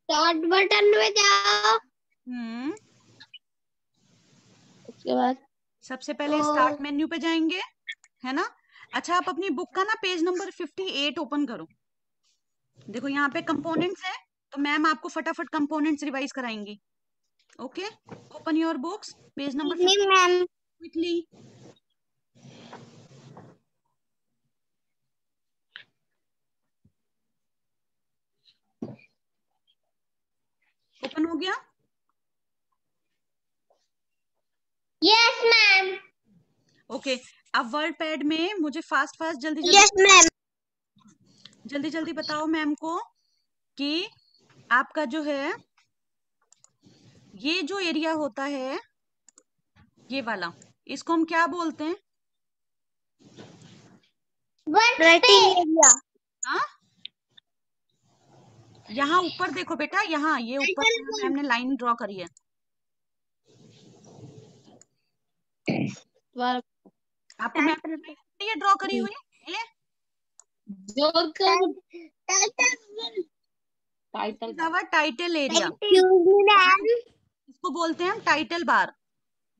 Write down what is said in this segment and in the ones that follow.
Start button में जाओ। उसके बाद सबसे पहले स्टार्ट मेन्यू पे जाएंगे, है ना। अच्छा, आप अपनी बुक का ना पेज नंबर 58 ओपन करो। देखो यहाँ पे कंपोनेंट्स है, तो मैम आपको फटाफट कंपोनेंट्स रिवाइज कराएंगी। Okay, open your books, page number 50 ma'am quickly. Open हो गया? Yes ma'am. ओके, अब वर्ड पैड में मुझे फास्ट जल्दी यस मैम। जल्दी बताओ मैम को कि आपका जो है ये जो एरिया होता है ये वाला, इसको हम क्या बोलते हैं? Writing area. हाँ, यहाँ ऊपर देखो बेटा, यहाँ ये ऊपर मैम ने लाइन ड्रॉ करी है। आपको मैम ये ड्रॉ करी हुई ये टाइटल एरिया, इसको बोलते हैं हम टाइटल बार।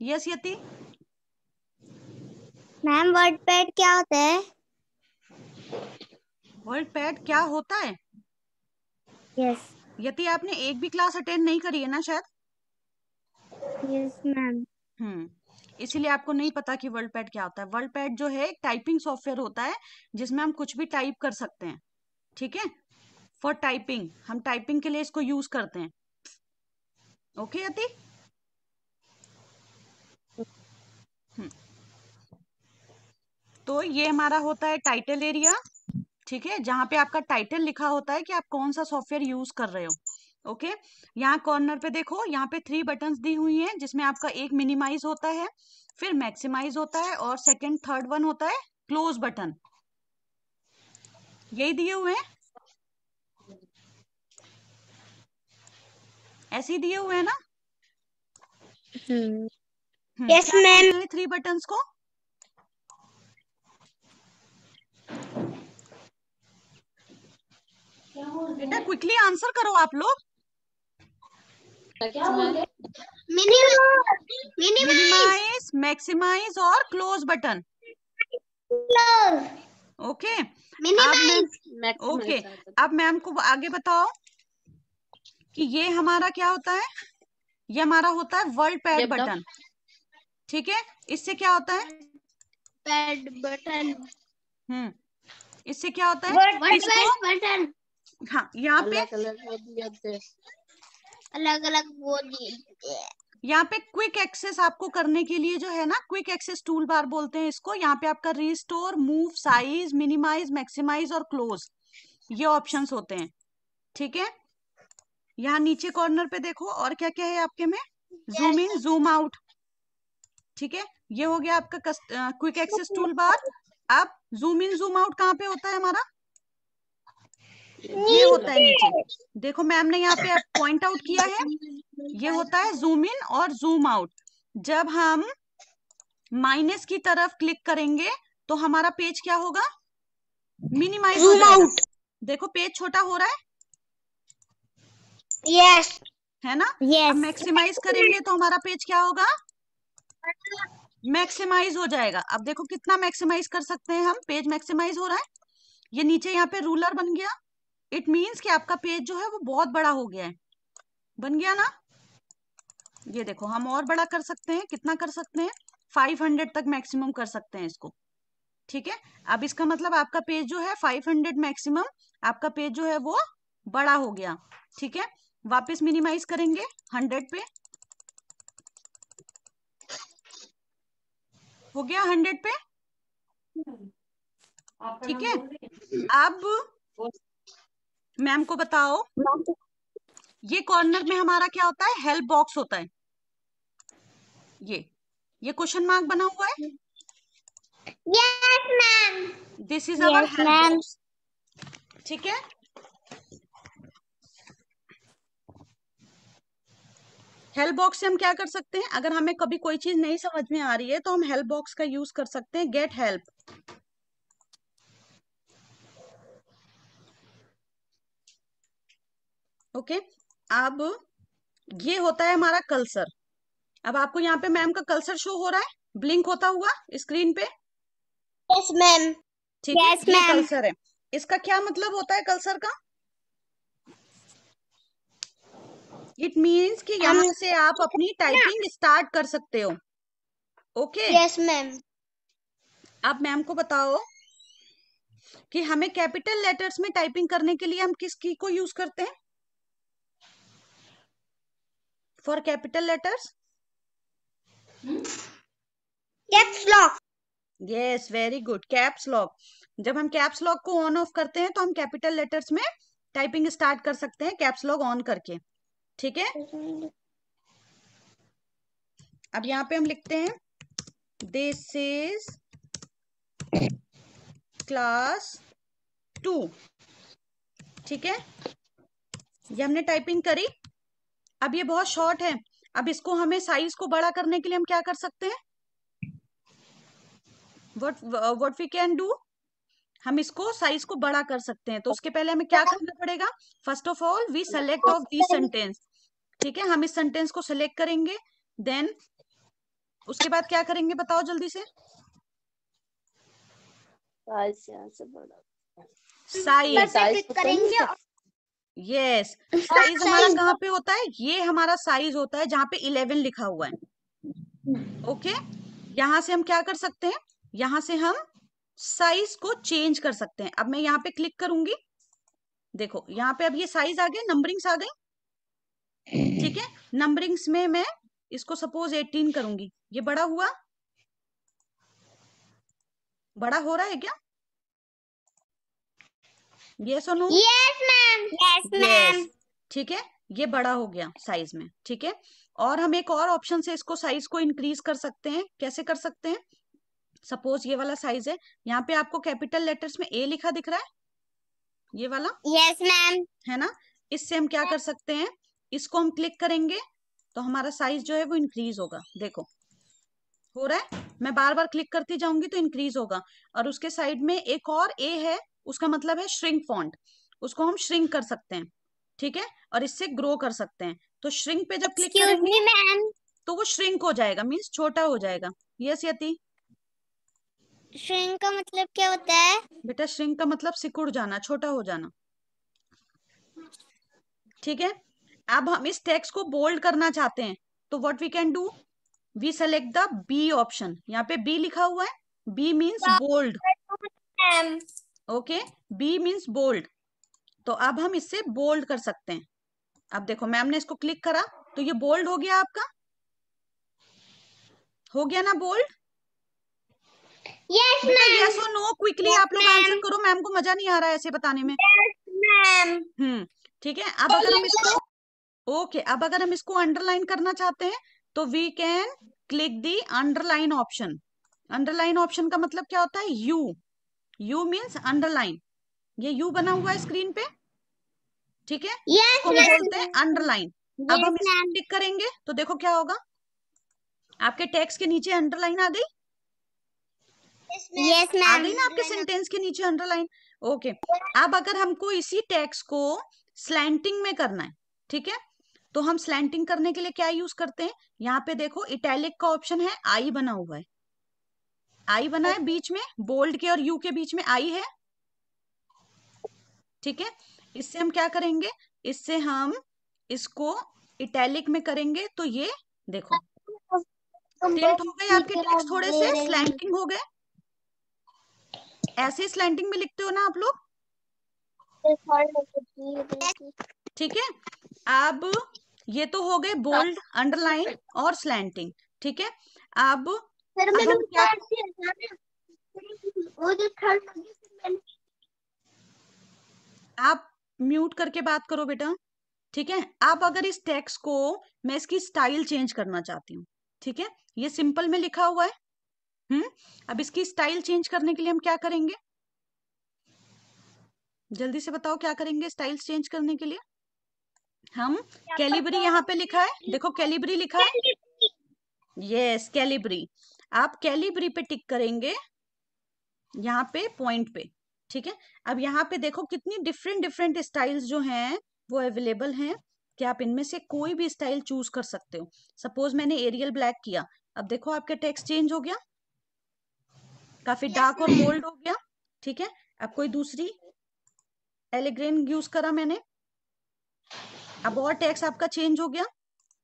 यस यति? मैम वर्ड पैड क्या होता है? वर्ड पैड क्या होता है? यस यति आपने एक भी क्लास अटेंड नहीं करी है ना शायद? Yes ma'am. इसीलिए आपको नहीं पता कि वर्ड पैड क्या होता है। वर्ड पैड जो है एक टाइपिंग सॉफ्टवेयर होता है जिसमें हम कुछ भी टाइप कर सकते हैं, ठीक है। फॉर टाइपिंग, हम टाइपिंग के लिए इसको यूज करते हैं। ओके यति? तो ये हमारा होता है टाइटल एरिया, ठीक है, जहां पे आपका टाइटल लिखा होता है कि आप कौन सा सॉफ्टवेयर यूज कर रहे हो। ओके, यहाँ कॉर्नर पे देखो, यहाँ पे 3 बटन्स दी हुई हैं, जिसमें आपका एक मिनिमाइज होता है, फिर मैक्सिमाइज होता है, और सेकंड थर्ड वन होता है क्लोज बटन। यही दिए हुए हैं, ऐसे ही दिए हुए हैं ना? Yes ma'am. 3 बटन्स को बेटा क्विकली आंसर करो आप लोग। मिनिमाइज, मैक्सिमाइज और क्लोज बटन। ओके, ओके, अब मैम को आगे बताओ कि ये हमारा क्या होता है? ये हमारा होता है वर्ड पैड बटन, ठीक है। इससे क्या होता है? Pad button. इससे क्या होता है? वर्ड बटन हाँ, यहाँ पे अलग अलग वो दिए। यहाँ पे क्विक एक्सेस आपको करने के लिए जो है ना, क्विक एक्सेस टूल बार बोलते हैं इसको। यहाँ पे आपका restore, move, size, minimize, maximize और क्लोज, ये ऑप्शंस होते हैं, ठीक है। यहाँ नीचे कॉर्नर पे देखो और क्या क्या है आपके में, जूम इन, जूम आउट, ठीक है। ये हो गया आपका क्विक एक्सेस टूल बार। अब जूम इन जूम आउट कहाँ पे होता है हमारा? ये होता है नीचे, देखो मैम ने यहाँ पे पॉइंट आउट किया है, ये होता है जूम इन और जूम आउट। जब हम माइनस की तरफ क्लिक करेंगे तो हमारा पेज क्या होगा? मिनिमाइज हो जाएगा। देखो पेज छोटा हो रहा है, यस है ना। यस। अब मैक्सिमाइज करेंगे तो हमारा पेज क्या होगा? मैक्सिमाइज हो जाएगा। अब देखो कितना मैक्सिमाइज कर सकते हैं हम, पेज मैक्सिमाइज हो रहा है। ये नीचे यहाँ पे रूलर बन गया, इट मीन्स कि आपका पेज जो है वो बहुत बड़ा हो गया है, बन गया ना। ये देखो हम और बड़ा कर सकते हैं, कितना कर सकते हैं? 500 तक मैक्सिमम कर सकते हैं इसको, ठीक है। अब इसका मतलब आपका पेज जो है 500 मैक्सिमम, आपका पेज जो है वो बड़ा हो गया, ठीक है। वापस मिनिमाइज करेंगे 100 पे, हो गया 100 पे, ठीक है। अब मैम को बताओ, ये कॉर्नर में हमारा क्या होता है? हेल्प बॉक्स होता है। ये क्वेश्चन मार्क बना हुआ है, yes ma'am. This is our help box, ठीक है। हेल्प बॉक्स से हम क्या कर सकते हैं? अगर हमें कभी कोई चीज नहीं समझ में आ रही है तो हम हेल्प बॉक्स का यूज कर सकते हैं, गेट हेल्प। ओके, अब ये होता है हमारा कर्सर। अब आपको यहाँ पे मैम का कर्सर शो हो रहा है, ब्लिंक होता हुआ स्क्रीन पे। Yes ma'am. ठीक है, यस ये मैम। कर्सर है। इसका क्या मतलब होता है कर्सर का? इट मीन्स कि हम यहाँ से आप अपनी टाइपिंग स्टार्ट कर सकते हो। ओके। Yes ma'am. अब मैम को बताओ कि हमें कैपिटल लेटर्स में टाइपिंग करने के लिए हम किस की को यूज करते हैं for capital letters? Caps lock. Yes, very good, caps lock. जब हम कैप्स लॉक को ऑन ऑफ करते हैं तो हम कैपिटल लेटर्स में टाइपिंग स्टार्ट कर सकते हैं कैप्स लॉक ऑन करके। ठीक है, अब यहाँ पे हम लिखते हैं दिस इज क्लास 2। ठीक है, ये हमने टाइपिंग करी। अब ये बहुत शॉर्ट है, अब इसको हमें साइज को बड़ा करने के लिए हम क्या कर सकते हैं? व्हाट वी कैन डू, हम इसको साइज को बड़ा कर सकते हैं। तो उसके पहले हमें क्या करना पड़ेगा? First of all we select of this sentence. ठीक है, हम इस सेंटेंस को सिलेक्ट करेंगे, देन उसके बाद क्या करेंगे बताओ जल्दी से? साइज करेंगे। यस, साइज हमारा कहाँ पे होता है? ये हमारा साइज होता है जहां पे 11 लिखा हुआ है। ओके, यहां से हम क्या कर सकते हैं? यहां से हम साइज को चेंज कर सकते हैं। अब मैं यहाँ पे क्लिक करूंगी, देखो यहाँ पे अब ये साइज आ गए, नंबरिंग्स आ गई। ठीक है, नंबरिंग्स में मैं इसको सपोज 18 करूंगी, ये बड़ा हुआ? बड़ा हो रहा है क्या? यस और no? Yes ma'am. Yes ma'am. Yes, ठीक है, ये बड़ा हो गया साइज में। ठीक है, और हम एक और ऑप्शन से इसको साइज को इंक्रीज कर सकते हैं। कैसे कर सकते हैं? सपोज ये वाला साइज है, यहाँ पे आपको कैपिटल लेटर्स में ए लिखा दिख रहा है, ये वाला, यस मैम। है ना? इससे हम क्या कर सकते हैं, इसको हम क्लिक करेंगे तो हमारा साइज जो है वो इंक्रीज होगा। देखो हो रहा है, मैं बार बार क्लिक करती जाऊंगी तो इंक्रीज होगा। और उसके साइड में एक और ए है, उसका मतलब है श्रिंक फॉन्ट, उसको हम श्रिंक कर सकते हैं। ठीक है, और इससे ग्रो कर सकते हैं। तो श्रिंक पे जब क्लिक एक्सक्यूज करेंगे मी मैम। तो वो श्रिंक हो जाएगा, मीन्स छोटा हो जाएगा। यस यति? श्रिंक का मतलब क्या होता है? बेटा श्रिंक का मतलब सिकुड़ जाना, छोटा हो जाना। ठीक है, अब हम इस टेक्स्ट को बोल्ड करना चाहते हैं तो what we can do, we select the B option. यहाँ पे बी लिखा हुआ है, B means bold. Ma'am. Okay, B means bold. तो अब हम इससे बोल्ड कर सकते हैं। अब देखो मैम ने इसको क्लिक करा तो ये बोल्ड हो गया, आपका हो गया ना बोल्ड? यस बेटा मैम। यस और नो क्विकली यस आप लोग आंसर मैम। करो, मैम को मजा नहीं आ रहा है ऐसे बताने में। Yes ma'am. ठीक है, अब अगर हम इसको ओके, अब अगर हम इसको अंडरलाइन करना चाहते हैं तो we can click the underline option. Underline option का मतलब क्या होता है? U, U means underline. ये यू बना हुआ है स्क्रीन पे। ठीक है, यस इसको हम बोलते हैं मैम। अंडरलाइन। अब यस हम इसको मैम। क्लिक करेंगे तो देखो क्या होगा, आपके टेक्स्ट के नीचे अंडरलाइन आ गई। यस आ मैम। गई ना आपके सेंटेंस के नीचे अंडरलाइन। ओके, अब अगर हमको इसी टेक्स्ट को स्लैंटिंग में करना है, ठीक है, तो हम स्लैंटिंग करने के लिए क्या यूज करते हैं? यहाँ पे देखो इटैलिक का ऑप्शन है, आई बना हुआ है, आई बना है बीच में, बोल्ड के और यू के बीच में आई है। ठीक है, इससे हम क्या करेंगे, इससे हम इसको इटैलिक में करेंगे तो ये देखो टिल्ट हो गए आपके टेक्स्ट, थोड़े से स्लैंटिंग हो गए। ऐसे स्लैंटिंग में लिखते हो ना आप लोग? ठीक है, अब ये तो हो गए बोल्ड, अंडरलाइन और स्लैंटिंग। ठीक है, अब हम क्या, आप म्यूट करके बात करो बेटा। ठीक है, अब अगर इस टेक्स्ट को मैं इसकी स्टाइल चेंज करना चाहती हूँ, ठीक है, ये सिंपल में लिखा हुआ है। अब इसकी स्टाइल चेंज करने के लिए हम क्या करेंगे? जल्दी से बताओ क्या करेंगे स्टाइल्स चेंज करने के लिए? हम कैलिबरी, यहाँ पे लिखा है, देखो कैलिबरी लिखा है, यस कैलिबरी। आप कैलिबरी पे टिक करेंगे, यहाँ पे पॉइंट पे। ठीक है, अब यहाँ पे देखो कितनी डिफरेंट डिफरेंट स्टाइल्स जो हैं वो अवेलेबल हैं। कि आप इनमें से कोई भी स्टाइल चूज कर सकते हो। सपोज मैंने एरियल ब्लैक किया, अब देखो आपका टेक्स्ट चेंज हो गया, काफी डार्क और बोल्ड हो गया। ठीक है, अब कोई दूसरी एलिग्रेन यूज करा मैंने, अब और टेक्स्ट आपका चेंज हो गया।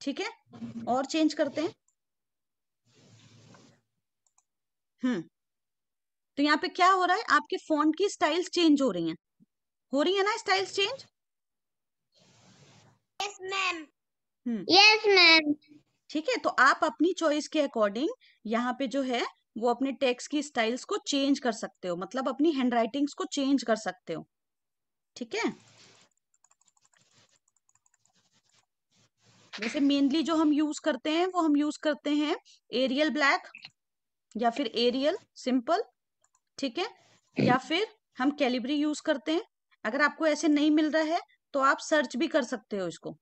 ठीक है, और चेंज करते हैं। तो यहाँ पे क्या हो रहा है, आपके फॉन्ट की स्टाइल्स चेंज हो रही है ना styles change. Yes ma'am. Hmm yes ma'am. ठीक है, तो आप अपनी चॉइस के अकॉर्डिंग यहाँ पे जो है वो अपने टेक्स्ट की स्टाइल्स को चेंज कर सकते हो, मतलब अपनी हैंड राइटिंग्स को चेंज कर सकते हो। ठीक है, वैसे मेनली जो हम यूज करते हैं वो हम यूज करते हैं एरियल ब्लैक या फिर एरियल सिंपल। ठीक है, या फिर हम कैलिब्री यूज करते हैं। अगर आपको ऐसे नहीं मिल रहा है तो आप सर्च भी कर सकते हो इसको।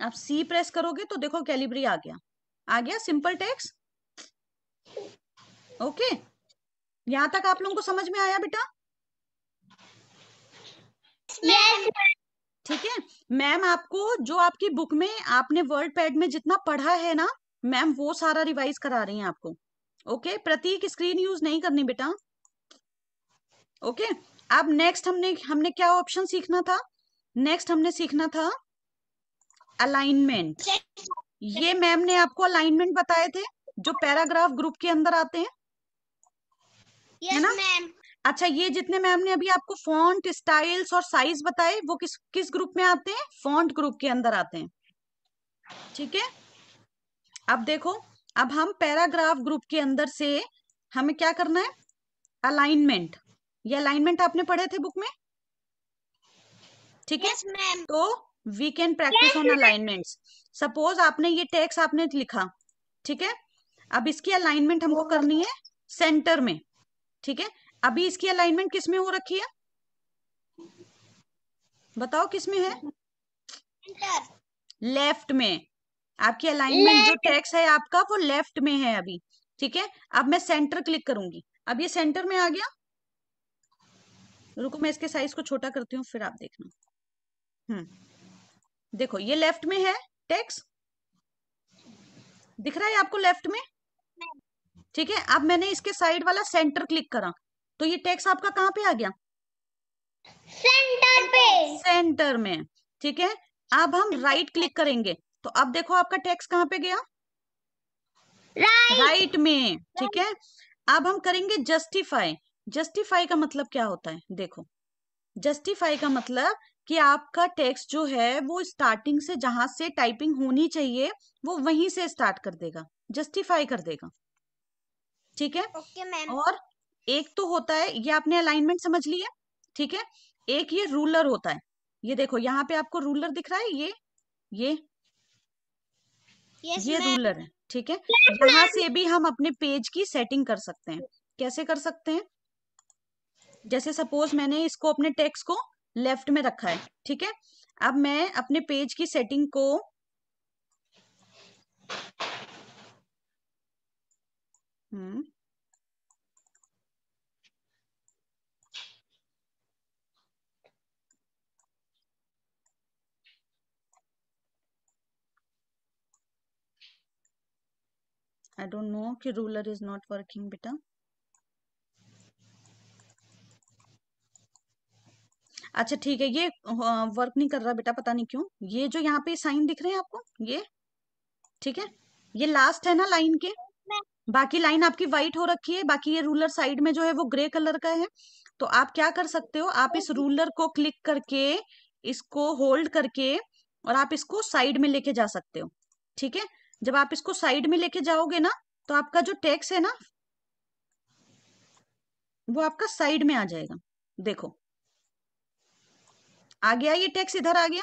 आप सी प्रेस करोगे तो देखो कैलिब्री आ गया सिंपल टेक्स्ट। ओके, यहां तक आप लोगों को समझ में आया बेटा? यस। ठीक है, मैम आपको जो आपकी बुक में आपने वर्ड पैड में जितना पढ़ा है ना, मैम वो सारा रिवाइज करा रही हैं आपको। ओके, प्रतीक स्क्रीन यूज नहीं करनी बेटा। ओके, अब नेक्स्ट हमने हमने क्या ऑप्शन सीखना था? नेक्स्ट हमने सीखना था अलाइनमेंट। ये मैम ने आपको अलाइनमेंट बताए थे जो पैराग्राफ ग्रुप के अंदर आते हैं, है यस ना? मैम। अच्छा, ये जितने मैम ने अभी आपको फॉन्ट स्टाइल्स और साइज बताए वो किस किस ग्रुप में आते हैं? फॉन्ट ग्रुप के अंदर आते हैं। ठीक है, अब देखो, अब हम पैराग्राफ ग्रुप के अंदर से हमें क्या करना है? अलाइनमेंट। ये अलाइनमेंट आपने पढ़े थे बुक में। ठीक है, यस मैम। तो we can practise on alignments. Suppose आपने ये टेक्स्ट आपने लिखा, ठीक है, अब इसकी अलाइनमेंट हमको करनी है सेंटर में। ठीक है, अभी इसकी अलाइनमेंट किस में हो रखी है? बताओ किस में है? लेफ्ट में। आपकी अलाइनमेंट जो टेक्स्ट है आपका वो लेफ्ट में है अभी। ठीक है, अब मैं सेंटर क्लिक करूंगी, अब ये सेंटर में आ गया। रुको मैं इसके साइज को छोटा करती हूँ फिर आप देखना। देखो ये लेफ्ट में है टेक्स्ट, दिख रहा है आपको लेफ्ट में? ठीक है, अब मैंने इसके साइड वाला सेंटर क्लिक करा तो ये टेक्स्ट आपका कहाँ पे आ गया? सेंटर पे। सेंटर में। ठीक है, अब हम राइट क्लिक करेंगे तो अब देखो आपका टेक्स्ट कहाँ पे गया? राइट में। ठीक है, अब हम करेंगे जस्टिफाई। जस्टिफाई का मतलब क्या होता है? देखो, जस्टिफाई का मतलब कि आपका टेक्स्ट जो है वो स्टार्टिंग से जहां से टाइपिंग होनी चाहिए वो वहीं से स्टार्ट कर देगा, जस्टिफाई कर देगा। ठीक है, ओके मैम। और एक तो होता है, ये आपने अलाइनमेंट समझ लिया। ठीक है, एक ये रूलर होता है। ये देखो यहाँ पे आपको रूलर दिख रहा है, ये यस ये मैम। रूलर है। ठीक है, यहाँ से भी हम अपने पेज की सेटिंग कर सकते हैं। कैसे कर सकते हैं? जैसे सपोज मैंने इसको अपने टेक्स्ट को लेफ्ट में रखा है। ठीक है, अब मैं अपने पेज की सेटिंग को आई डोंट नो कि रूलर इज नॉट वर्किंग बेटा। अच्छा ठीक है, ये वर्क नहीं कर रहा बेटा, पता नहीं क्यों। ये जो यहाँ पे साइन दिख रहे हैं आपको, ये ठीक है, ये लास्ट है ना लाइन के, बाकी लाइन आपकी व्हाइट हो रखी है, बाकी ये रूलर साइड में जो है वो ग्रे कलर का है। तो आप क्या कर सकते हो, आप इस रूलर को क्लिक करके इसको होल्ड करके और आप इसको साइड में लेके जा सकते हो। ठीक है, जब आप इसको साइड में लेके जाओगे ना तो आपका जो टेक्स्ट है ना वो आपका साइड में आ जाएगा। देखो आ गया, ये टेक्स्ट इधर आ गया।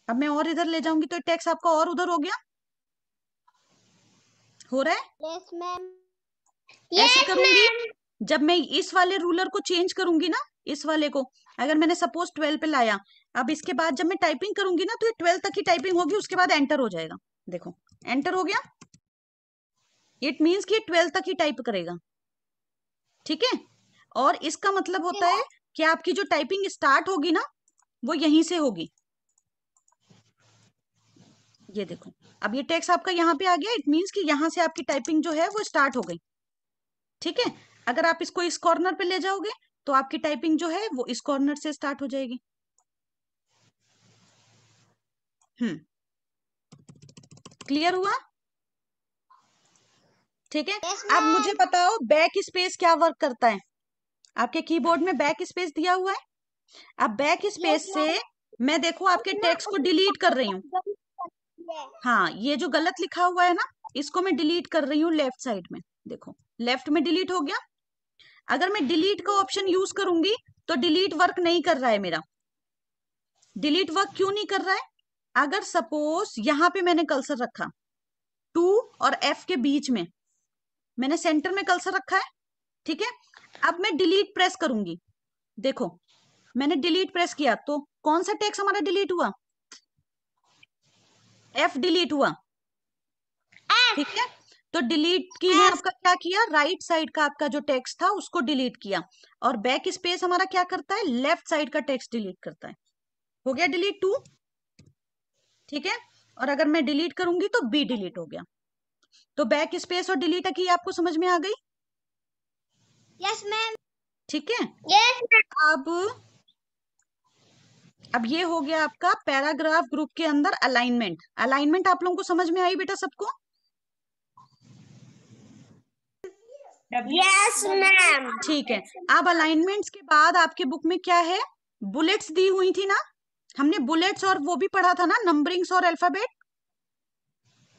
अब मैं और इधर ले जाऊंगी तो टेक्स्ट आपका और उधर हो गया। हो रहा है? Yes ma'am. ऐसे यस करूंगी, मैम। जब मैं इस वाले रूलर को चेंज करूंगी ना, इस वाले को अगर मैंने सपोज 12 पे लाया, अब इसके बाद जब मैं टाइपिंग करूंगी ना तो ये 12 तक की टाइपिंग होगी, उसके बाद एंटर हो जाएगा। देखो एंटर हो गया, इट मीन्स कि 12 तक ही टाइप करेगा। ठीक है, और इसका मतलब होता है कि आपकी जो टाइपिंग स्टार्ट होगी ना वो यहीं से होगी। ये देखो, अब ये टेक्स्ट आपका यहाँ पे आ गया, इट मीन्स कि यहाँ से आपकी टाइपिंग जो है वो स्टार्ट हो गई। ठीक है, अगर आप इसको इस कॉर्नर पे ले जाओगे तो आपकी टाइपिंग जो है वो इस कॉर्नर से स्टार्ट हो जाएगी। क्लियर हुआ? ठीक है, यस अब मुझे मैम। बताओ बैक स्पेस क्या वर्क करता है। आपके कीबोर्ड में बैक स्पेस दिया हुआ है। अब बैक यस स्पेस से मैम। मैं देखो आपके ना टेक्स्ट को डिलीट कर रही हूँ। है। हाँ, ये जो गलत लिखा हुआ है ना, इसको मैं डिलीट कर रही हूँ लेफ्ट साइड में। देखो, लेफ्ट में डिलीट हो गया। अगर मैं डिलीट का ऑप्शन यूज करूंगी तो डिलीट वर्क नहीं कर रहा है मेरा। डिलीट वर्क क्यों नहीं कर रहा है? अगर सपोज यहां पे मैंने कर्सर रखा 2 और F के बीच में, मैंने सेंटर में कर्सर रखा है। ठीक है, अब मैं डिलीट प्रेस करूंगी। देखो, मैंने डिलीट प्रेस किया तो कौन सा टेक्स्ट हमारा डिलीट हुआ? F डिलीट हुआ। ठीक है, तो डिलीट की ने आपका क्या किया? राइट साइड का आपका जो टेक्स्ट था उसको डिलीट किया। और बैक स्पेस हमारा क्या करता है? लेफ्ट साइड का टेक्स्ट डिलीट करता है। हो गया डिलीट 2। ठीक है, और अगर मैं डिलीट करूंगी तो B डिलीट हो गया। तो बैक स्पेस और डिलीट की आपको समझ में आ गई? Yes ma'am. ठीक है, यस मैम। अब ये हो गया आपका पैराग्राफ ग्रुप के अंदर अलाइनमेंट। अलाइनमेंट आप लोगों को समझ में आई बेटा सबको? Yes ma'am. ठीक है, अब अलाइनमेंट्स के बाद आपके बुक में क्या है? बुलेट्स दी हुई थी ना, हमने बुलेट्स और वो भी पढ़ा था ना, नंबरिंग्स और अल्फाबेट।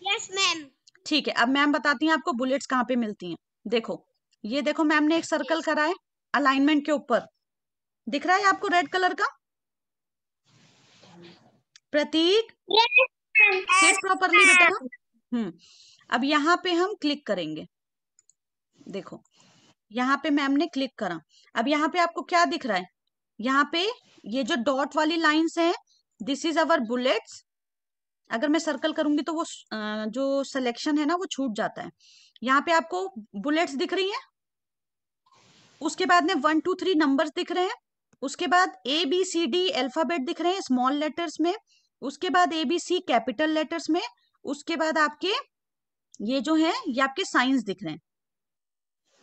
Yes ma'am. ठीक है, अब मैम बताती हैं आपको बुलेट्स कहाँ पे मिलती हैं। देखो, ये देखो मैम ने एक सर्कल करा है अलाइनमेंट के ऊपर, दिख रहा है आपको रेड कलर का प्रतीक? सिट प्रॉपरली बेटा। अब यहाँ पे हम क्लिक करेंगे। देखो, यहाँ पे मैम ने क्लिक करा। अब यहाँ पे आपको क्या दिख रहा है? यहाँ पे ये जो डॉट वाली लाइंस हैं, दिस इज अवर बुलेट्स। अगर मैं सर्कल करूंगी तो वो जो सिलेक्शन है ना वो छूट जाता है। यहाँ पे आपको बुलेट्स दिख रही हैं। उसके बाद में 1 2 3 नंबर्स दिख रहे हैं। उसके बाद ABCD अल्फाबेट दिख रहे हैं स्मॉल लेटर्स में। उसके बाद ABC कैपिटल लेटर्स में। उसके बाद आपके ये जो है ये आपके साइंस दिख रहे हैं,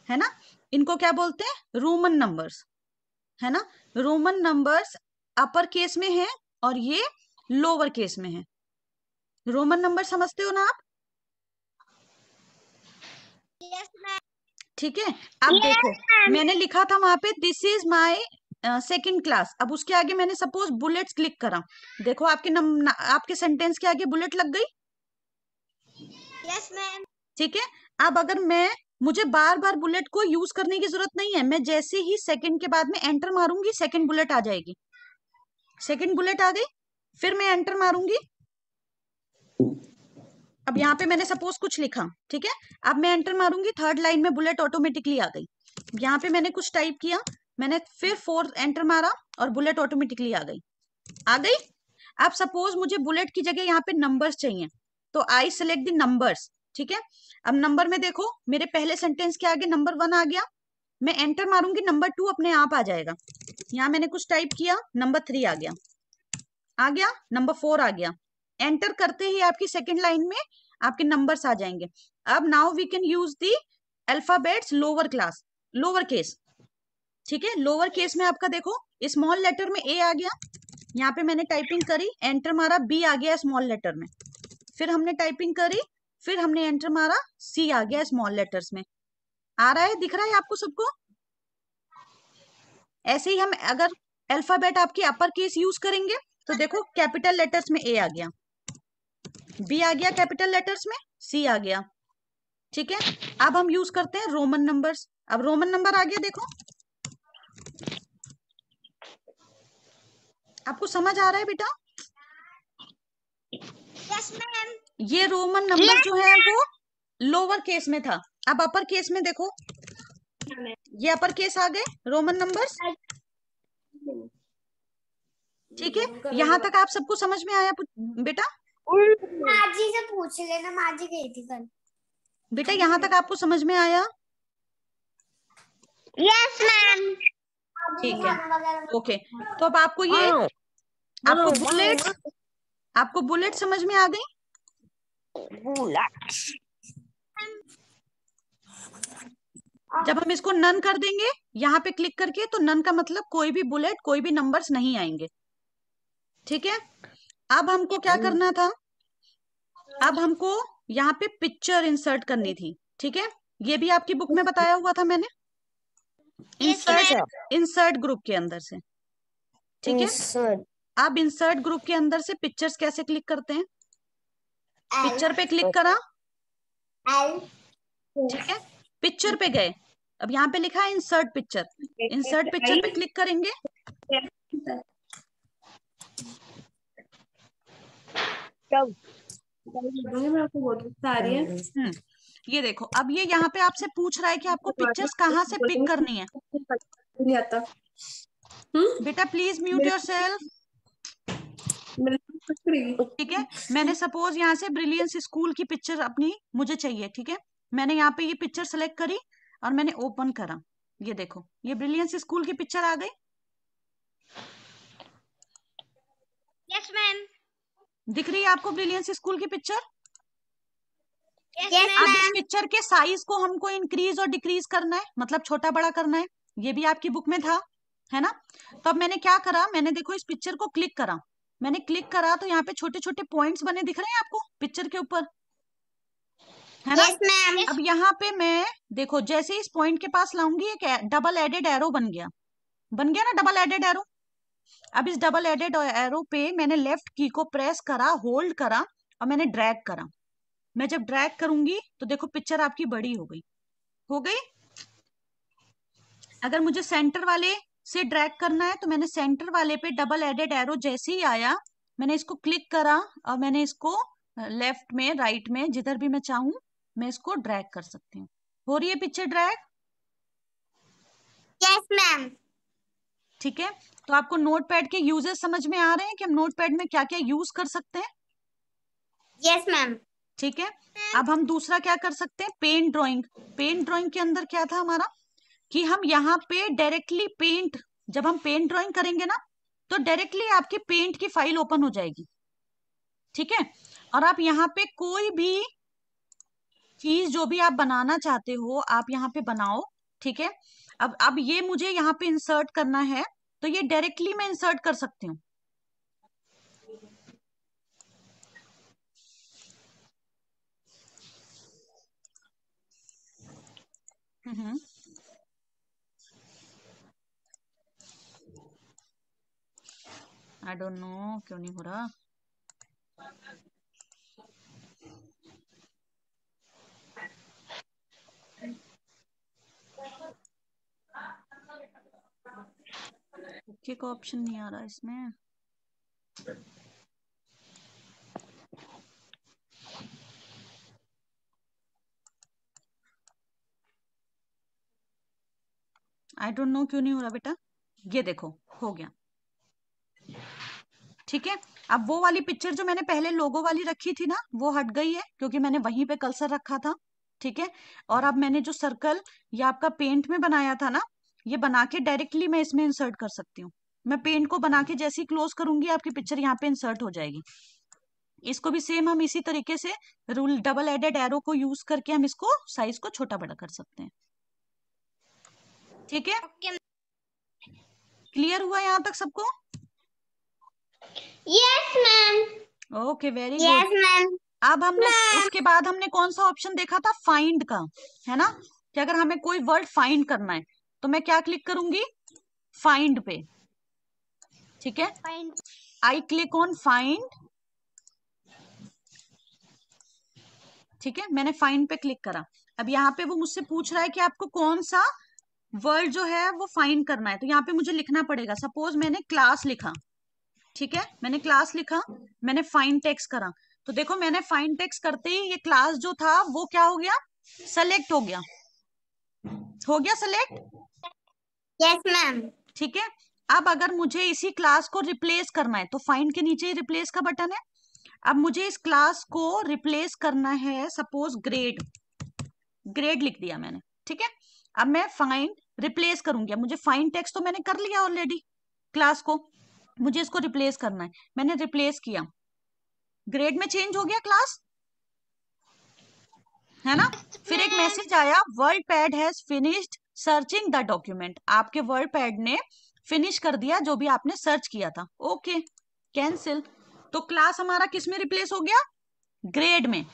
है ना? इनको क्या बोलते हैं? रोमन नंबर्स, है ना? रोमन नंबर्स अपर केस में है और ये लोअर केस में है। रोमन नंबर समझते हो ना आप? Yes ma'am. ठीक है, अब देखो मैंने लिखा था वहां पे this is my second class. अब उसके आगे मैंने सपोज बुलेट्स क्लिक करा। देखो आपके सेंटेंस के आगे बुलेट लग गई। Yes ma'am. ठीक है, अब अगर मैं मुझे बार बार बुलेट को यूज करने की जरूरत नहीं है। मैं जैसे ही सेकंड के बाद में एंटर मारूंगी सेकंड बुलेट आ जाएगी। सेकंड बुलेट आ गई, फिर मैं एंटर मारूंगी। अब यहाँ पे मैंने सपोज कुछ लिखा, ठीक है, अब मैं एंटर मारूंगी, थर्ड लाइन में बुलेट ऑटोमेटिकली आ गई। यहाँ पे मैंने कुछ टाइप किया, मैंने फिर 4 एंटर मारा और बुलेट ऑटोमेटिकली आ गई। आ गई। अब सपोज मुझे बुलेट की जगह यहाँ पे नंबर्स चाहिए, तो आई सेलेक्ट द नंबर्स। ठीक है, अब नंबर में देखो मेरे पहले सेंटेंस के आगे नंबर 1 आ गया। मैं एंटर मारूंगी, नंबर 2 अपने आप आ जाएगा। यहाँ मैंने कुछ टाइप किया, नंबर 3 आ गया, आ गया, नंबर 4 आ गया। एंटर करते ही आपकी सेकेंड लाइन में आपके नंबर्स आ जाएंगे। अब now we can use the alphabets lower class, lower case. ठीक है, लोअर केस में आपका देखो स्मॉल लेटर में A आ गया। यहाँ पे मैंने टाइपिंग करी, एंटर मारा, B आ गया स्मॉल लेटर में। फिर हमने टाइपिंग करी, फिर हमने एंटर मारा, C आ गया स्मॉल लेटर्स में। आ रहा है, दिख रहा है आपको सबको? ऐसे ही हम अगर अल्फाबेट आपके अपर केस यूज करेंगे तो देखो कैपिटल लेटर्स में A आ गया, B आ गया कैपिटल लेटर्स में, C आ गया। ठीक है, अब हम यूज करते हैं रोमन नंबर्स। अब रोमन नंबर आ गया, देखो आपको समझ आ रहा है बेटा? Yes ma'am. ये रोमन नंबर जो है वो लोअर केस में था। अब अपर केस में देखो, ये अपर केस आ गए रोमन नंबर्स। ठीक है, यहां तक आप सबको समझ में आया बेटा? माँ जी से पूछ लेना, माँ जी गई थी कल। बेटा यहां तक आपको समझ में आया? Yes ma'am. ठीक है, ओके। तो अब आपको ये आपको बुलेट्स समझ में आ गई? जब हम इसको नन कर देंगे यहाँ पे क्लिक करके, तो नन का मतलब कोई भी बुलेट, कोई भी नंबर्स नहीं आएंगे। ठीक है, अब हमको क्या करना था, अब हमको यहाँ पे पिक्चर इंसर्ट करनी थी। ठीक है, ये भी आपकी बुक में बताया हुआ था मैंने, इंसर्ट इंसर्ट ग्रुप के अंदर से। ठीक है, आप इंसर्ट ग्रुप के अंदर से पिक्चर्स कैसे क्लिक करते हैं, पिक्चर पे क्लिक करा, ठीक है, पिक्चर पे गए, अब यहाँ पे लिखा है इंसर्ट पिक्चर, इंसर्ट पिक्चर पे क्लिक करेंगे। मैं आपको बहुत गुस्सा आ रही है। ये देखो, अब ये यहाँ पे आपसे पूछ रहा है कि आपको पिक्चर्स कहाँ से पिक करनी है। नहीं आता। बेटा प्लीज म्यूट योर सेल्फ। ठीक है, मैंने सपोज यहाँ से ब्रिलियंस स्कूल की पिक्चर अपनी मुझे चाहिए। ठीक है, मैंने यहाँ पे ये पिक्चर सेलेक्ट करी और मैंने ओपन करा, ये देखो ये ब्रिलियंस स्कूल की पिक्चर आ गई। Yes ma'am. दिख रही है आपको ब्रिलियंस स्कूल की पिक्चर? यस अब इस मैम। पिक्चर के साइज को हमको इंक्रीज और डिक्रीज करना है, मतलब छोटा बड़ा करना है, ये भी आपकी बुक में था, है ना। तो अब मैंने क्या करा, मैंने देखो इस पिक्चर को क्लिक करा, मैंने क्लिक करा तो यहाँ पे छोटे छोटे पॉइंट्स बने दिख रहे हैं आपको पिक्चर के ऊपर, है ना। Yes ma'am. अब यहाँ पे मैं देखो जैसे ही इस पॉइंट के पास लाऊंगी, एक डबल एडेड एरो बन गया, बन गया ना डबल एडेड एरो। अब इस डबल एडेड एरो पे मैंने लेफ्ट की को प्रेस करा, होल्ड करा और मैंने ड्रैग करा। मैं जब ड्रैग करूंगी तो देखो पिक्चर आपकी बड़ी हो गई, हो गई। अगर मुझे सेंटर वाले से ड्रैग करना है तो मैंने सेंटर वाले पे डबल एडेड एरो जैसे ही आया, मैंने इसको क्लिक करा और मैंने इसको लेफ्ट में राइट में जिधर भी मैं चाहूं मैं इसको ड्रैग कर सकती हूँ। हो रही है पिक्चर ड्रैग? Yes ma'am. ठीक है, तो आपको नोटपैड के यूजेस समझ में आ रहे हैं कि हम नोटपैड में क्या क्या यूज कर सकते हैं? Yes ma'am. ठीक है, अब हम दूसरा क्या कर सकते हैं, पेंट ड्राइंग। पेंट ड्राइंग के अंदर क्या था हमारा कि हम यहाँ पे डायरेक्टली पेंट, जब हम पेंट ड्राइंग करेंगे ना तो डायरेक्टली आपकी पेंट की फाइल ओपन हो जाएगी। ठीक है, और आप यहाँ पे कोई भी चीज जो भी आप बनाना चाहते हो आप यहाँ पे बनाओ। ठीक है, अब ये मुझे यहाँ पे इंसर्ट करना है तो ये डायरेक्टली मैं इंसर्ट कर सकती हूँ। आई डोंट नो क्यों नहीं हो रहा। ओके का ऑप्शन नहीं आ रहा इसमें। आई डोंट नो क्यों नहीं हो रहा बेटा। ये देखो हो गया। ठीक है, अब वो वाली पिक्चर जो मैंने पहले लोगो वाली रखी थी ना वो हट गई है क्योंकि मैंने वहीं पे कर्सर रखा था। ठीक है, और अब मैंने जो सर्कल ये आपका पेंट में बनाया था ना, ये बना के डायरेक्टली मैं इसमें इंसर्ट कर सकती हूँ। मैं पेंट को बना के जैसे ही क्लोज करूंगी आपकी पिक्चर यहाँ पे इंसर्ट हो जाएगी। इसको भी सेम हम इसी तरीके से रूल डबल एडेड एरो को यूज करके हम इसको साइज को छोटा बड़ा कर सकते हैं। ठीक है, क्लियर हुआ यहाँ तक सबको? Yes ma'am. Okay very yes good. Ma'am. अब हमने उसके बाद हमने कौन सा ऑप्शन देखा था, फाइंड का, है ना, कि अगर हमें कोई वर्ड फाइंड करना है तो मैं क्या क्लिक करूंगी, फाइंड पे। ठीक है, आई क्लिक ऑन फाइंड। ठीक है, मैंने फाइंड पे क्लिक करा। अब यहाँ पे वो मुझसे पूछ रहा है कि आपको कौन सा वर्ड जो है वो फाइंड करना है, तो यहाँ पे मुझे लिखना पड़ेगा। सपोज मैंने क्लास लिखा, ठीक है, मैंने क्लास लिखा, मैंने फाइंड टेक्स्ट करा, तो देखो मैंने फाइंड टेक्स्ट करते ही ये क्लास जो था वो क्या हो गया, सेलेक्ट हो गया, हो गया सेलेक्ट। Yes ma'am. ठीक है, अब अगर मुझे इसी क्लास को रिप्लेस करना है तो फाइंड के नीचे ही रिप्लेस का बटन है। अब मुझे इस क्लास को रिप्लेस करना है, सपोज ग्रेड, ग्रेड लिख दिया मैंने। ठीक है, अब मैं फाइंड रिप्लेस करूंगी। अब मुझे फाइंड टेक्स्ट तो मैंने कर लिया ऑलरेडी क्लास को, मुझे इसको रिप्लेस करना है, मैंने रिप्लेस किया, ग्रेड में चेंज हो गया क्लास। है ना। फिर एक मैसेज आया, word pad has finished searching the document. आपके वर्ड पैड ने फिनिश कर दिया जो भी आपने सर्च किया था। Okay, cancel. तो क्लास हमारा किस में रिप्लेस हो गया? ग्रेड में।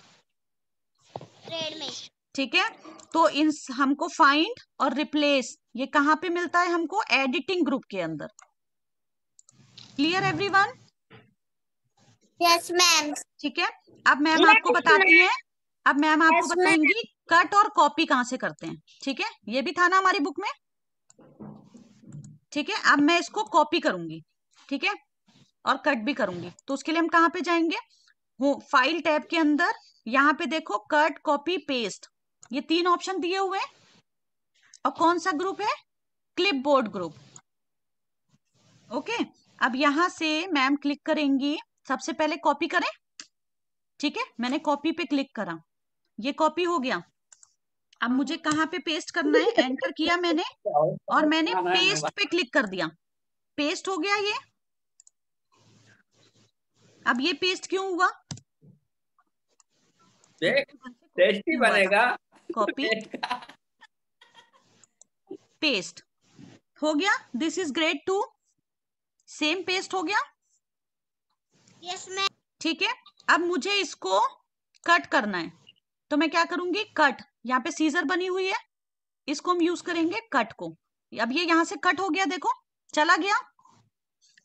ग्रेड में। ठीक है, तो इन हमको फाइंड और रिप्लेस ये कहां पे मिलता है? हमको एडिटिंग ग्रुप के अंदर। Clear everyone? Yes ma'am. ठीक है, अब मैम आपको बताती हैं, अब मैम आपको Yes, ma'am. बताएंगी कट और कॉपी कहां से करते हैं। ठीक है, ये भी था ना हमारी बुक में। ठीक है, अब मैं इसको कॉपी करूंगी, ठीक है, और कट भी करूंगी। तो उसके लिए हम कहां पे जाएंगे? वो फाइल टैब के अंदर, यहाँ पे देखो कट, कॉपी, पेस्ट, ये 3 ऑप्शन दिए हुए हैं। और कौन सा ग्रुप है? Clipboard group. ओके, अब यहां से मैम क्लिक करेंगी, सबसे पहले कॉपी करें। ठीक है, मैंने कॉपी पे क्लिक करा, ये कॉपी हो गया। अब मुझे कहां पे पेस्ट करना है? एंटर किया मैंने और मैंने पेस्ट पे क्लिक कर दिया, पेस्ट हो गया ये। अब ये पेस्ट क्यों हुआ? टेस्टी बनेगा। कॉपी पेस्ट हो गया। This is grade 2, same paste हो गया। Yes ma'am. ठीक है, अब मुझे इसको कट करना है, तो मैं क्या करूंगी? कट, यहाँ पे सीजर बनी हुई है, इसको हम यूज करेंगे कट को। अब ये यहां से कट हो गया, देखो चला गया।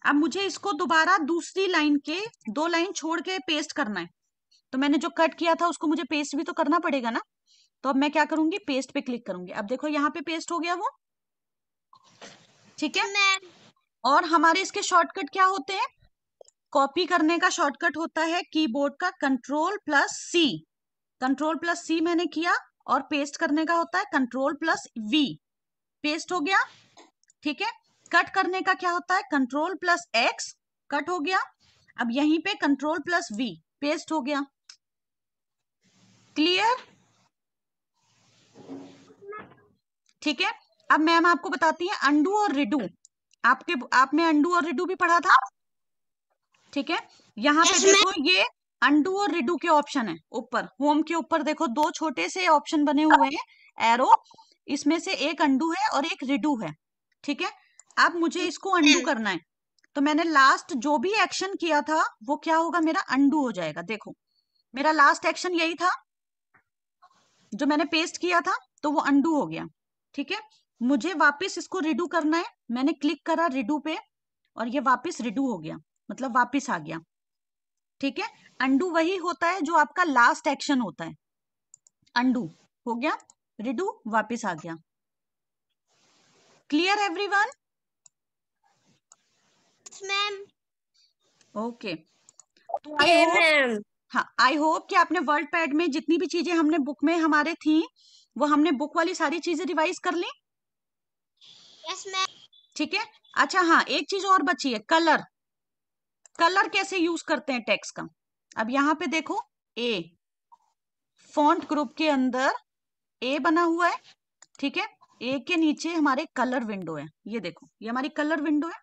अब मुझे इसको दोबारा दूसरी लाइन के 2 लाइन छोड़ के पेस्ट करना है, तो मैंने जो कट किया था उसको मुझे पेस्ट भी तो करना पड़ेगा ना। तो अब मैं क्या करूंगी? पेस्ट पे क्लिक करूंगी। अब देखो यहाँ पे पेस्ट हो गया वो। ठीक है, और हमारे इसके शॉर्टकट क्या होते हैं? कॉपी करने का शॉर्टकट होता है कीबोर्ड का Ctrl+C। Ctrl+C मैंने किया, और पेस्ट करने का होता है Ctrl+V। पेस्ट हो गया। ठीक है, कट करने का क्या होता है? Ctrl+X, कट हो गया। अब यहीं पे Ctrl+V, पेस्ट हो गया। क्लियर? ठीक है, अब मैम आपको बताती है अंडू और रिडू। आपने अंडू और रिडू भी पढ़ा था। ठीक है, यहाँ पे देखो ये अंडू और रिडू के ऑप्शन है ऊपर, होम के ऊपर देखो 2 छोटे से ऑप्शन बने हुए हैं एरो, इसमें से एक अंडू है और एक रिडू है। ठीक है, अब मुझे इसको अंडू करना है, तो मैंने लास्ट जो भी एक्शन किया था वो क्या होगा? मेरा अंडू हो जाएगा। देखो मेरा लास्ट एक्शन यही था, जो मैंने पेस्ट किया था, तो वो अंडू हो गया। ठीक है, मुझे वापस इसको रिडू करना है, मैंने क्लिक करा रिडू पे और ये वापस रिडू हो गया, मतलब वापस आ गया। ठीक है, अंडू वही होता है जो आपका लास्ट एक्शन होता है। अंडू हो गया, रिडू वापस आ गया। Clear everyone? मैम। ओके, तो आई होप, मैम। हाँ आई होप कि आपने वर्ड पैड में जितनी भी चीजें हमने बुक में हमारे थी, वो हमने बुक वाली सारी चीजें रिवाइज कर ली। Yes ma'am. ठीक है, अच्छा हाँ, एक चीज और बची है, कलर। कलर कैसे यूज करते हैं टेक्स्ट का? अब यहाँ पे देखो ए, फॉन्ट ग्रुप के अंदर ए बना हुआ है। ठीक है, ए के नीचे हमारे कलर विंडो है, ये देखो ये हमारी कलर विंडो है।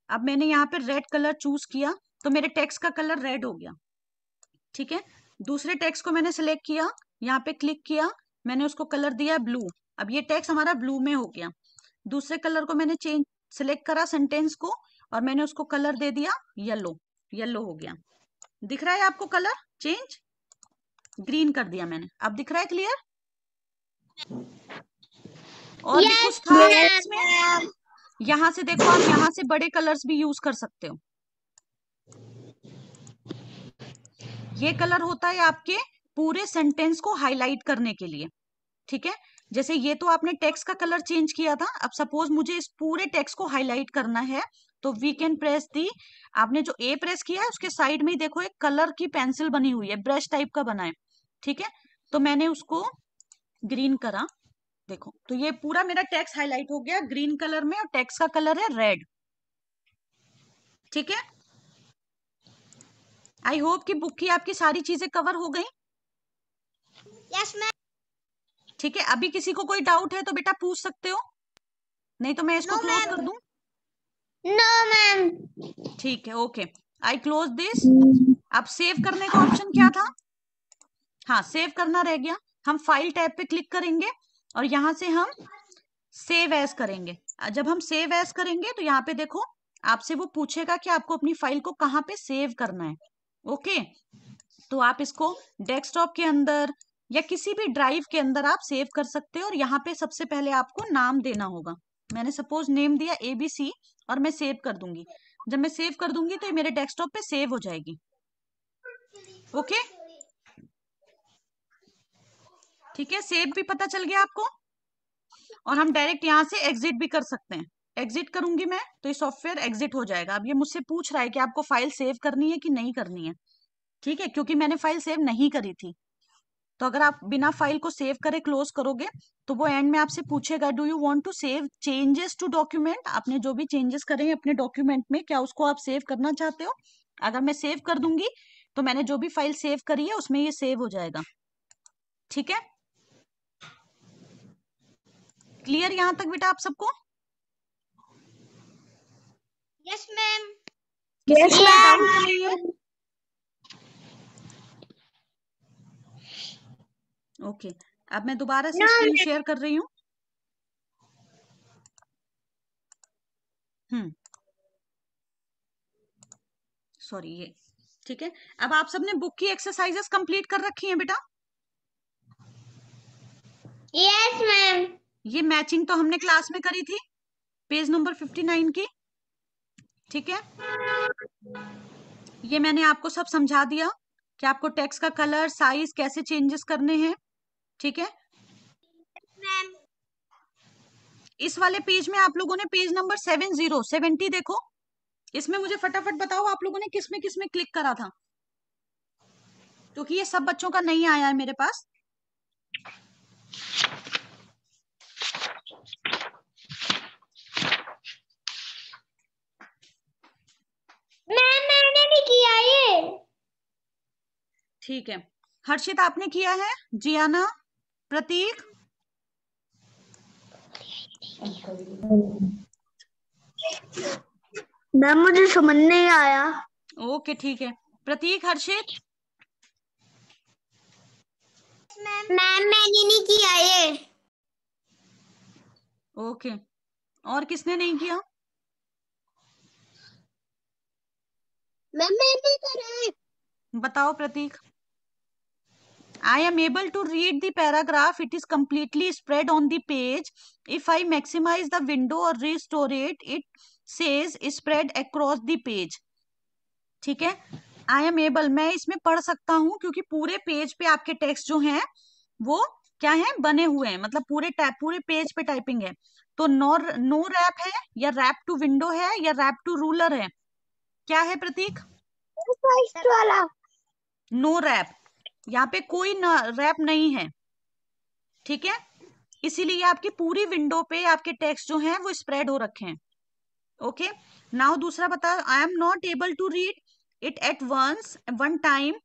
अब मैंने यहाँ पे रेड कलर चूज किया, तो मेरे टेक्स्ट का कलर रेड हो गया। ठीक है, दूसरे टेक्स्ट को मैंने सिलेक्ट किया, यहाँ पे क्लिक किया, मैंने उसको कलर दिया ब्लू, अब ये टेक्स्ट हमारा ब्लू में हो गया। दूसरे कलर को मैंने चेंज सिलेक्ट करा सेंटेंस को, और मैंने उसको कलर दे दिया येलो, येलो हो गया। दिख रहा है आपको कलर चेंज? ग्रीन कर दिया मैंने, अब दिख रहा है क्लियर? और भी कुछ था इसमें? यहाँ से देखो, आप यहाँ से बड़े कलर्स भी यूज कर सकते हो। ये कलर होता है आपके पूरे सेंटेंस को हाईलाइट करने के लिए। ठीक है, जैसे ये तो आपने टेक्स्ट का कलर चेंज किया था, अब सपोज मुझे इस पूरे टेक्स्ट को हाईलाइट करना है, तो वी कैन प्रेस दी, आपने जो ए प्रेस किया है उसके साइड में ही देखो एक कलर की पेंसिल बनी हुई है, ब्रश टाइप का बना है। ठीक है, तो मैंने उसको ग्रीन करा, देखो तो ये पूरा मेरा टेक्स्ट हाईलाइट हो गया ग्रीन कलर में, और टेक्स्ट का कलर है रेड। ठीक है, आई होप कि बुक की आपकी सारी चीजें कवर हो गई। Yes ma'am. ठीक है, अभी किसी को कोई डाउट है तो बेटा पूछ सकते हो, नहीं तो मैं इसको क्लोज कर दूं। No ma'am. ठीक है, ओके, आई क्लोज दिस। अब सेव करने का ऑप्शन क्या था? हाँ, सेव करना रह गया। हम फाइल टैब पे क्लिक करेंगे और यहाँ से हम सेव एज करेंगे। जब हम सेव एज करेंगे तो यहाँ पे देखो आपसे वो पूछेगा कि आपको अपनी फाइल को कहाँ पे सेव करना है। ओके, तो आप इसको डेस्कटॉप के अंदर या किसी भी ड्राइव के अंदर आप सेव कर सकते हो। और यहाँ पे सबसे पहले आपको नाम देना होगा। मैंने सपोज नेम दिया ABC और मैं सेव कर दूंगी। जब मैं सेव कर दूंगी तो ये मेरे डेस्कटॉप पे सेव हो जाएगी। ओके, ठीक है, सेव भी पता चल गया आपको। और हम डायरेक्ट यहाँ से एग्जिट भी कर सकते हैं। एग्जिट करूंगी मैं तो ये सॉफ्टवेयर एग्जिट हो जाएगा। अब ये मुझसे पूछ रहा है कि आपको फाइल सेव करनी है कि नहीं करनी है। ठीक है, क्योंकि मैंने फाइल सेव नहीं करी थी। तो अगर आप बिना फाइल को सेव करे क्लोज करोगे तो वो एंड में आपसे पूछेगा do you want to save changes to document. आपने जो भी चेंजेस करे अपने डॉक्यूमेंट में, क्या उसको आप सेव करना चाहते हो। अगर मैं सेव कर दूंगी तो मैंने जो भी फाइल सेव करी है उसमें ये सेव हो जाएगा। ठीक है, क्लियर यहां तक बेटा आप सबको? Yes ma'am. किसी को डाउट तो नहीं है? ओके, अब मैं दोबारा से स्क्रीन शेयर कर रही हूँ। सॉरी, ये ठीक है। अब आप सबने बुक की एक्सरसाइजेस कंप्लीट कर रखी हैं बेटा? Yes ma'am. ये मैचिंग तो हमने क्लास में करी थी, पेज नंबर 59 की। ठीक है, ये मैंने आपको सब समझा दिया कि आपको टेक्स्ट का कलर साइज कैसे चेंजेस करने हैं। ठीक है मैम। इस वाले पेज में आप लोगों ने पेज नंबर 70 देखो। इसमें मुझे फटाफट बताओ आप लोगों ने किसमें किसमें क्लिक करा था, क्योंकि ये सब बच्चों का नहीं आया है मेरे पास। मैंने नहीं किया ये। ठीक है, हर्षित आपने किया है, जियाना, प्रतीक, मैम मुझे समझ नहीं आया। ओके ठीक है, प्रतीक, हर्षित, मैम मैंने नहीं किया ये। ओके, और किसने नहीं किया? मैम मैंने करा। बताओ प्रतीक। I am able to read the paragraph. It is completely spread on the page. If I maximize the window or restore it, it says spread across the page. ठीक है, I am able, मैं इसमें पढ़ सकता हूँ क्योंकि पूरे page पे आपके टेक्स्ट जो हैं वो क्या है, बने हुए हैं। मतलब पूरे पेज पे टाइपिंग है। तो नो रैप है या रैप टू विंडो है या रैप टू रूलर है? क्या है प्रतीक? वाला नो रैप, यहाँ पे कोई रैप नहीं है। ठीक है, इसीलिए आपकी पूरी विंडो पे आपके टेक्स्ट जो हैं वो स्प्रेड हो रखे हैं। ओके, नाउ दूसरा बता, I am not able to read it at one time.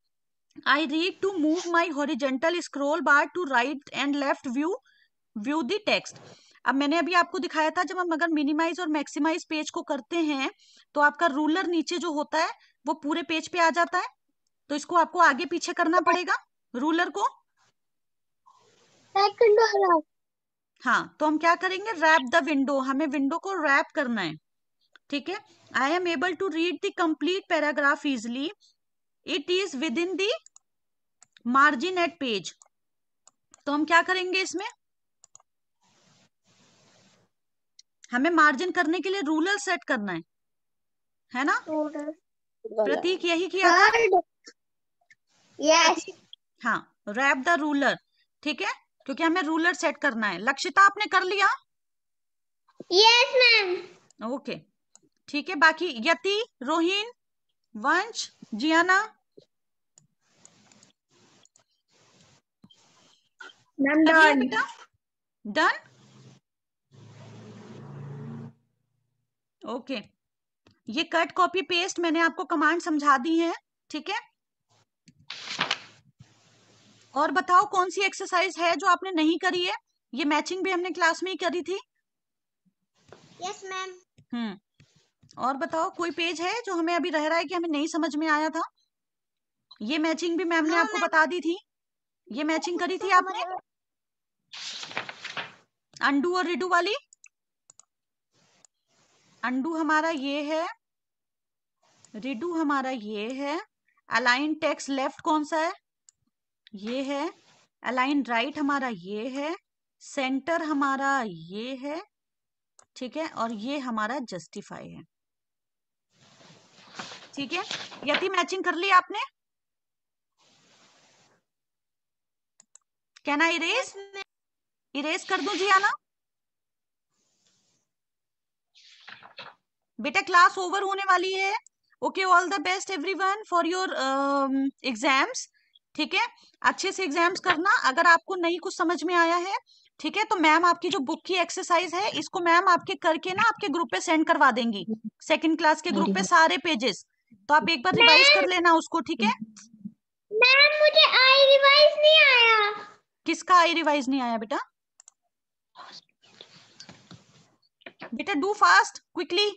I read to move my horizontal scroll bar to right and left view the text. अब मैंने अभी आपको दिखाया था, जब हम अगर मिनिमाइज और मैक्सिमाइज पेज को करते हैं तो आपका रूलर नीचे जो होता है वो पूरे पेज पे आ जाता है। तो इसको आपको आगे पीछे करना पड़ेगा रूलर को। सेकंड वाला। हाँ, तो हम क्या करेंगे, रैप द विंडो, हमें विंडो को रैप करना है। ठीक है, I am able to read the complete paragraph easily, it is within the margin at page. तो हम क्या करेंगे, इसमें हमें मार्जिन करने के लिए रूलर सेट करना है ना? प्रतीक यही किया था। यस। हाँ, रैप द रूलर। ठीक है, क्योंकि हमें रूलर सेट करना है। लक्षिता आपने कर लिया? Yes ma'am. ओके ठीक है, बाकी यति, रोहिन, वंश, जियाना, बेटा डन। ओके, ये कट कॉपी पेस्ट मैंने आपको कमांड समझा दी है। ठीक है, और बताओ कौन सी एक्सरसाइज है जो आपने नहीं करी है? ये मैचिंग भी हमने क्लास में ही करी थी। Yes ma'am. और बताओ कोई पेज है जो हमें अभी रह रहा है कि हमें नहीं समझ में आया था? ये मैचिंग भी मैम ने आपको बता दी थी। ये मैचिंग करी थी आपने अंडू और रिडू वाली। अंडू हमारा ये है, रिडू हमारा ये है। अलाइन टेक्स्ट लेफ्ट कौन सा है? ये है। अलाइन राइट हमारा ये है। सेंटर हमारा ये है, ठीक है, और ये हमारा जस्टिफाई है। ठीक है, यदि मैचिंग कर ली आपने? Can I erase? इरेज कर दूं जियाना? बेटा क्लास ओवर होने वाली है। Okay, all the best everyone for your exams. ठीक है, अच्छे से एग्जाम्स करना। अगर आपको नहीं कुछ समझ में आया है, ठीक है, तो मैम आपकी जो बुक की एक्सरसाइज है इसको मैम आपके करके ना आपके ग्रुप पे सेंड करवा देंगी, सेकंड क्लास के ग्रुप पे सारे पेजेस। तो आप एक बार रिवाइज कर लेना उसको, ठीक है? मैम मुझे आई रिवाइज नहीं आया। किसका आई रिवाइज नहीं आया बेटा? बेटा डू फास्ट क्विकली।